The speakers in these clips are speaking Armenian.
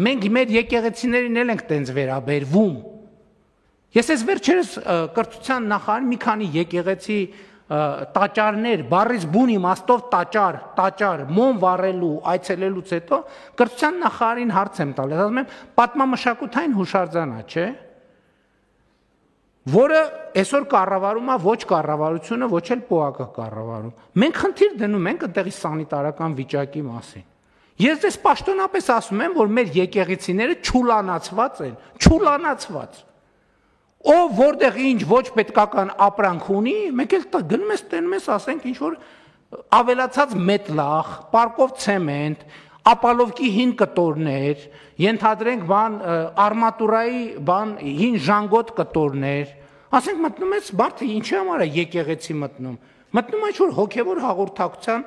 մենք մեր եկեղեցիներին էլ ենք տենց վերաբերվում։ Ես այս վերջերս կրթության նախարարին մի քանի եկեղեցի տաճարներ, բառից բուն իմաստով տաճար, մոմ վառելու, այցելելուց հետո կրթության նախարարին հարց եմ տալիս, ասում եմ, պատմամշակութային հուշարձանա, չէ՞, որը այսօր կառավարում է ոչ կառավարությունը, ոչ էլ ՊՕԱԿ-ը կառավարում։ Մենք խնդիր դնում ենք այդտեղի սանիտարական վիճակի մասին։ Ես դες պաշտոնապես ասում եմ, որ մեր եկեղեցիները չուլանացված են, չուլանացված։ Ով որտեղ ինչ ոչ պետքական ապրանք ունի, մեկ էլ գնում ես տենում ես, ասենք ինչ որ ավելացած մետլախ, պարկով ցեմենտ, ապալովկի հին կտորներ, ենթադրենք արմատուրայի հին ժանգոտ կտորներ, ասենք մտնում ես մարդը ինչի համար է եկեղեցի մտնում է ինչ որ հոգևոր հաղորդակցության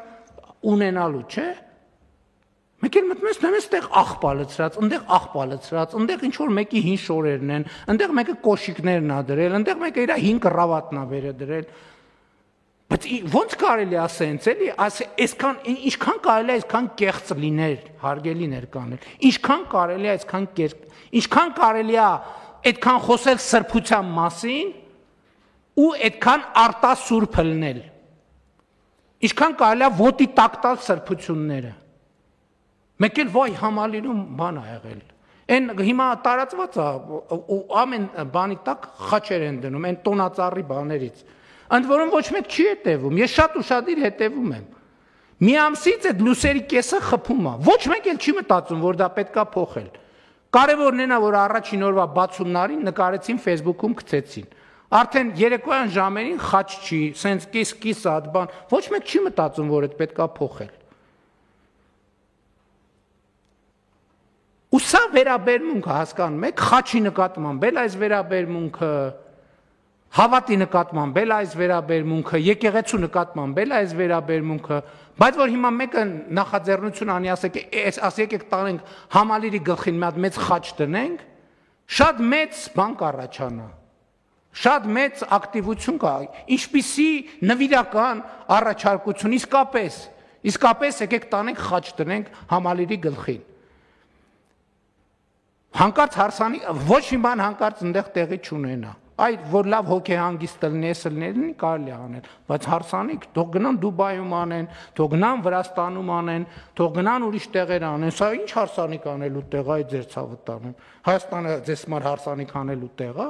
ունենալու, չէ՞։ Մեկ էլ մտնում ես նայում ես այդտեղ աղբա լցրած, այնտեղ ինչ որ մեկի հին շորերն են, այնտեղ մեկը կոշիկներն ա դրել, այնտեղ մեկը իր հին կռավատնա վերը դրել։ Բայց ո՞նց կարելի է ասենց էլի, այսքան ինչքան կարելի է այսքան կեղծ լիներ, հարգելի ներկաներ, ինչքան կարելի է ինչքան կարելի է այդքան խոսել սրբության մասին ու այդքան արտասուրբ լնել։ Ինչքան կարելի է ոտի տակ տալ սրբությունները։ Մեկ էլ վայ համալիրում բան ա եղել։ Այն հիմա տարածված է ամեն բանի տակ խաչեր են դնում, այն տոնածառի բաներից։ Ընդ որում ոչ մեկ չի հետևում, ես շատ ուշադիր հետևում եմ։ Մի ամսից այդ լուսերի կեսը խփում է։ Ոչ մեկ էլ չի մտածում, որ դա պետքա փոխել։ Կարևորն այն է, որ առաջին օրվա բացումնարին նկարեցին Facebook-ում գցեցին։ Արդեն երեկոյան ժամերին խաչ չի, սենց կիս այդ բան, ոչ մեկ չի մտածում, որ այդ պետքա փոխել։ Ու սա վերաբերմունքը հասկանում եք, խաչի նկատմամբ էլ այս վերաբերմունքը, հավատի նկատմամբ էլ այս վերաբերմունքը, եկեղեցու նկատմամբ էլ այս վերաբերմունքը, բայց որ հիմա մեկը նախաձեռնություն անի, եկեք տանենք համալիրի գլխին մի հատ մեծ խաչ տնենք, շատ մեծ բան կառաջանա, շատ մեծ ակտիվություն կա, ինչպիսի նվիրական առաջարկություն, իսկապես եկեք տանենք խաչ տնենք համալիրի գլխին։ Հանկարծ հարսանի, ոչ մի բան հանկարծ ընդեղ տեղի չունենա, այդ որ լավ հոգեհանգիստ լինի, կարելի անել, բայց հարսանիք, թող գնան Դուբայում անեն, թող գնան Վրաստանում անեն, թող գնան ուրիշ տեղեր անեն, սա ինչ հարսանիք անելու տեղ է, այդ ձեր ցավը տանում, Հայաստանը ձեզ համար հարսանիք անելու տեղ է,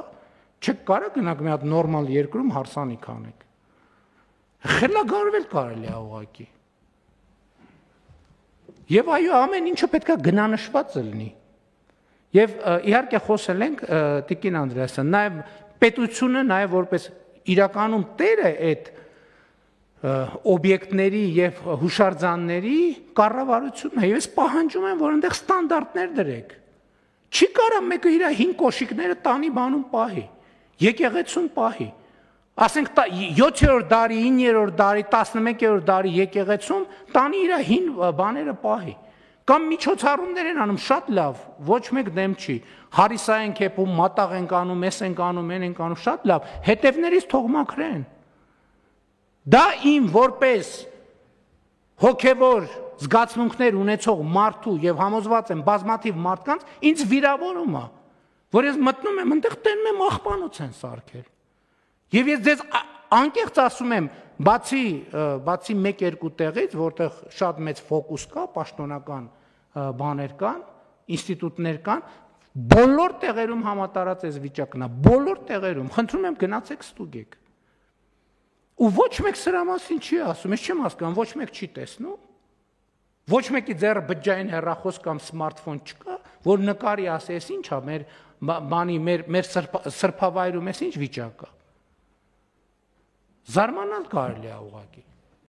չեք կարա գնաք մի հատ նորմալ երկրում հարսանիք անեք, խելագարվել կարելի է ուղղակի, եւ այո ամեն ինչը պետք է գնանշված լինի։ Եվ իհարկե խոսել ենք Տիկին Անդրեասյան, նաև պետությունը, նաև որպես իրականում տերը այդ օբյեկտների եւ հուշարձանների կառավարությունն է, եւ ես պահանջում եմ, որ այնտեղ ստանդարտներ դրեք։ Չի կարա մեկը իր հին կոշիկները տանի բանում պահի, եկեղեցում պահի։ Ասենք 7-րդ դարի, 9-րդ դարի, 11-րդ դարի եկեղեցում տանի իր հին բաները պահի։ Կամ միջոցառումներ են անում, շատ լավ, ոչ մեկ դեմ չի, հարիսա են կեպում, մատաղ ենք անում, ես ենք անում, են ենք անում, շատ լավ, հետևներից թող մաքրեն։ Դա իմ որպես հոգևոր զգացմունքներ ունեցող մարդու եւ համոզված եմ բազմաթիվ մարդկանց ինձ վիրավորում է, որ ես մտնում եմ, այնտեղ տենում եմ աղբանոց են սարքել։ Եվ ես ձեզ անկեղծ ասում եմ, բացի մեկ-երկու տեղից, որտեղ շատ մեծ ֆոկուս կա, պաշտոնական բաներ կան, ինստիտուտներ կան, բոլոր տեղերում համատարած այս վիճակն է, բոլոր տեղերում, խնդրում եմ գնացեք ստուգեք։ Ու ոչ մեկ սրա մասին չի ասում, ես չեմ հասկանում, ոչ մեկ չի տեսնում, ոչ մեկի ձեռը բջջային հեռախոս կամ սմարթֆոն չկա, որ նկարի ասի, ես ինչ է, մեր սրբավայրում ես ինչ վիճակ կա։ Զարմանալ կարելի է ուղղակի։